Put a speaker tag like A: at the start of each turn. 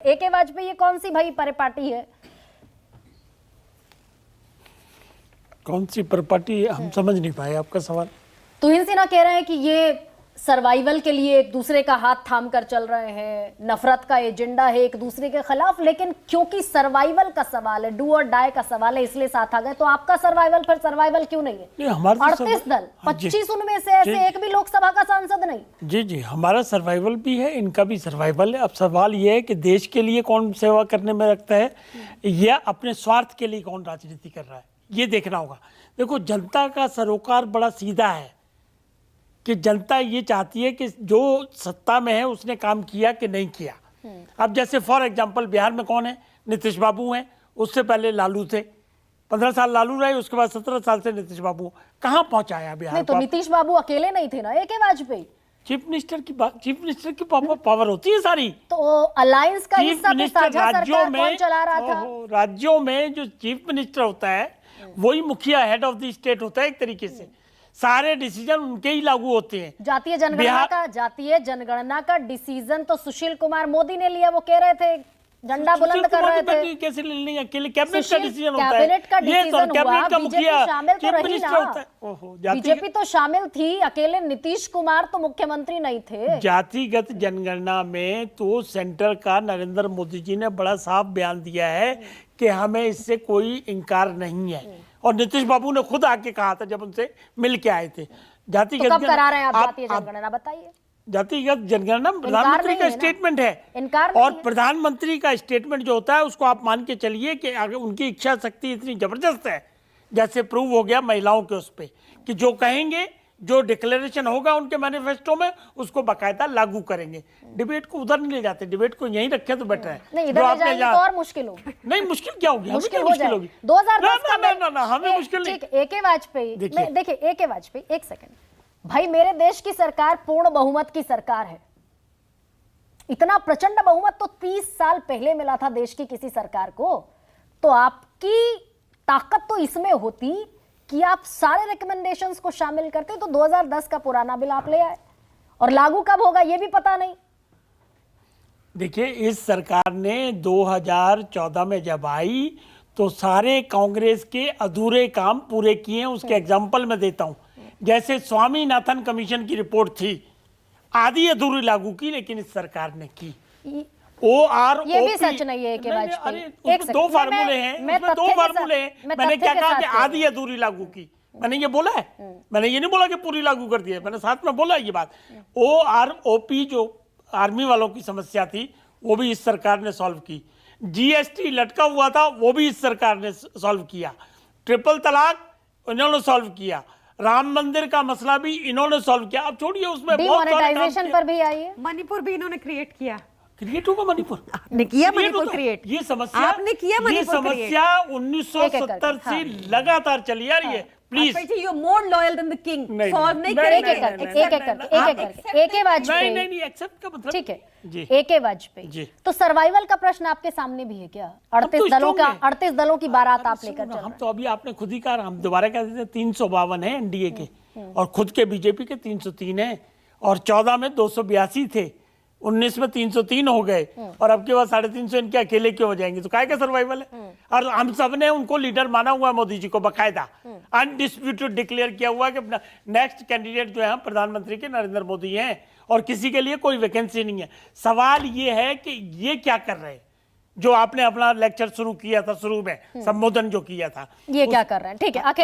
A: A K. Vajpayee ये कौन सी भाई परिपाटी है?
B: कौन सी परिपाटी, हम समझ नहीं पाए आपका सवाल।
A: तुहिन सिन्हा कह रहे हैं कि ये सर्वाइवल के लिए एक दूसरे का हाथ थाम कर चल रहे हैं, नफरत का एजेंडा है एक दूसरे के खिलाफ, लेकिन क्योंकि सर्वाइवल का सवाल है, डू और डाई का सवाल है, इसलिए साथ आ गए। तो आपका सर्वाइवल फिर सर्वाइवल क्यों नहीं है? 38 दल, 25 उनमें से ऐसे एक भी लोकसभा का सांसद नहीं।
B: जी जी, हमारा सर्वाइवल भी है, इनका भी सर्वाइवल है। अब सवाल ये है कि देश के लिए कौन सेवा करने में रखता है या अपने स्वार्थ के लिए कौन राजनीति कर रहा है, ये देखना होगा। देखो, जनता का सरोकार बड़ा सीधा है कि जनता ये चाहती है कि जो सत्ता में है उसने काम किया कि नहीं किया। अब जैसे फॉर एग्जांपल बिहार में कौन है? नीतीश बाबू हैं, उससे पहले लालू थे, 15 साल लालू रहे, उसके बाद 17 साल से नीतीश बाबू। कहाँ पहुंचाया बिहार
A: नहीं, तो
B: को?
A: नीतीश बाबू अकेले नहीं थे ना, ए.के. वाजपेयी।
B: चीफ मिनिस्टर की पावर होती है सारी।
A: तो अलायंस का
B: चीफ
A: हिस्सा तो
B: मिनिस्टर
A: साझा
B: राज्यों
A: सरकार कौन चला रहा था?
B: राज्यों में जो चीफ मिनिस्टर होता है वही मुखिया, हेड ऑफ द स्टेट होता है एक तरीके से। सारे डिसीजन उनके ही लागू होते हैं।
A: जातीय जनगणना का डिसीजन तो सुशील कुमार मोदी ने लिया, वो कह रहे थे, झंडा बुलंद कर रहे थे।
B: कैसे ले लेंगे? अकेले कैबिनेट का डिसीजन होता है।
A: कैबिनेट का
B: ये तो
A: डिसीजन
B: कैबिनेट
A: हुआ,
B: का मुखिया
A: शामिल तो
B: चीफ
A: रही
B: मिनिस्टर
A: ना।
B: होता है। ओहो,
A: बीजेपी तो शामिल थी, अकेले नीतीश कुमार तो मुख्यमंत्री नहीं थे।
B: जातिगत जनगणना में तो सेंटर का नरेंद्र मोदी जी ने बड़ा साफ बयान दिया है कि हमें इससे कोई इनकार नहीं है, और नीतीश बाबू ने खुद आके कहा था जब उनसे मिल के आए थे। जातिगत
A: तो कब करा रहे हैं आप जातीय जनगणना, बताइए?
B: जातिगत जनगणना प्रधानमंत्री का स्टेटमेंट है,
A: इनकार
B: और प्रधानमंत्री का स्टेटमेंट जो होता है उसको आप मान के चलिए कि अगर उनकी इच्छा शक्ति इतनी जबरदस्त है, जैसे प्रूव हो गया महिलाओं के उस पे, कि जो कहेंगे, जो डिक्लेरेशन होगा उनके मैनिफेस्टो में, उसको बाकायदा लागू करेंगे। डिबेट को उधर नहीं ले जाते, डिबेट को यहीं रखे तो बेटर है।
A: नहीं, इधर ले जाएंगे तो और मुश्किल होगी।
B: नहीं, मुश्किल क्या होगी?
A: मुश्किल हो जाएगी। 2010 का
B: हमें मुश्किल नहीं।
A: ए.के. वाजपेयी, देखिए ए.के. वाजपेयी, एक सेकंड भाई, मेरे देश की सरकार पूर्ण बहुमत की सरकार है। इतना प्रचंड बहुमत तो 30 साल पहले मिला था देश की किसी सरकार को। तो आपकी ताकत तो इसमें होती कि आप सारे रिकमेंडेशंस को शामिल करते। तो 2010 का पुराना बिल आप ले आए, और लागू कब होगा ये भी पता नहीं।
B: देखिए, इस सरकार ने 2014 में जब आई तो सारे कांग्रेस के अधूरे काम पूरे किए। उसके एग्जाम्पल मैं देता हूं, जैसे स्वामीनाथन कमीशन की रिपोर्ट थी, आधी अधूरी लागू की, लेकिन इस सरकार ने की।
A: ये भी सच नहीं है कि
B: दो फार्मूले हैं, मैंने क्या कहा कि आधी अधूरी लागू की, मैंने ये बोला है। मैंने ये नहीं बोला कि पूरी लागू कर दिया, मैंने साथ में बोला ये बात। OROP जो आर्मी वालों की समस्या थी वो भी इस सरकार ने सॉल्व की। GST लटका हुआ था वो भी इस सरकार ने सॉल्व किया। ट्रिपल तलाक इन्होंने सॉल्व किया। राम मंदिर का मसला भी इन्होंने सॉल्व किया। अब छोड़िए, उसमें
A: डिमोनेटाइजेशन पर भी आई है।
C: मणिपुर भी इन्होंने क्रिएट किया।
B: क्रिएट होगा मणिपुर?
C: आपने किया मणिपुर क्रिएट?
B: ये समस्या
C: आपने किया मणिपुर क्रिएट?
B: ये समस्या 1970 से लगातार चली आ रही है। Please,
C: you are more loyal than the king. Solve नहीं
A: करेंगे।
C: करेंगे।
A: ए.के. वाजपेयी,
B: नहीं, एक्सेप्ट का मतलब
A: ठीक है
B: जी।
A: ए.के. वाजपेयी, तो सर्वाइवल का प्रश्न आपके सामने भी है क्या? 38 दलों की बारात आप लेकर चल।
B: हम तो अभी आपने खुद ही कहा, हम दोबारा कह देते 352 है एनडीए के, और खुद के बीजेपी के 303 है, और 14 में 282 थे, 19 में 303 हो गए, और अब के बाद 350 इनके अकेले क्यों हो जाएंगे? तो काय का सर्वाइवल है? और हम सब ने उनको लीडर माना हुआ है, मोदी जी को बकायदा अनडिस्प्यूटेड डिक्लेयर किया हुआ है कि नेक्स्ट कैंडिडेट जो है प्रधानमंत्री के नरेंद्र मोदी हैं, और किसी के लिए कोई वैकेंसी नहीं है। सवाल ये है कि ये क्या कर रहे हैं? जो आपने अपना लेक्चर शुरू किया था, शुरू में संबोधन जो किया था,
A: ये क्या कर रहे हैं? ठीक है।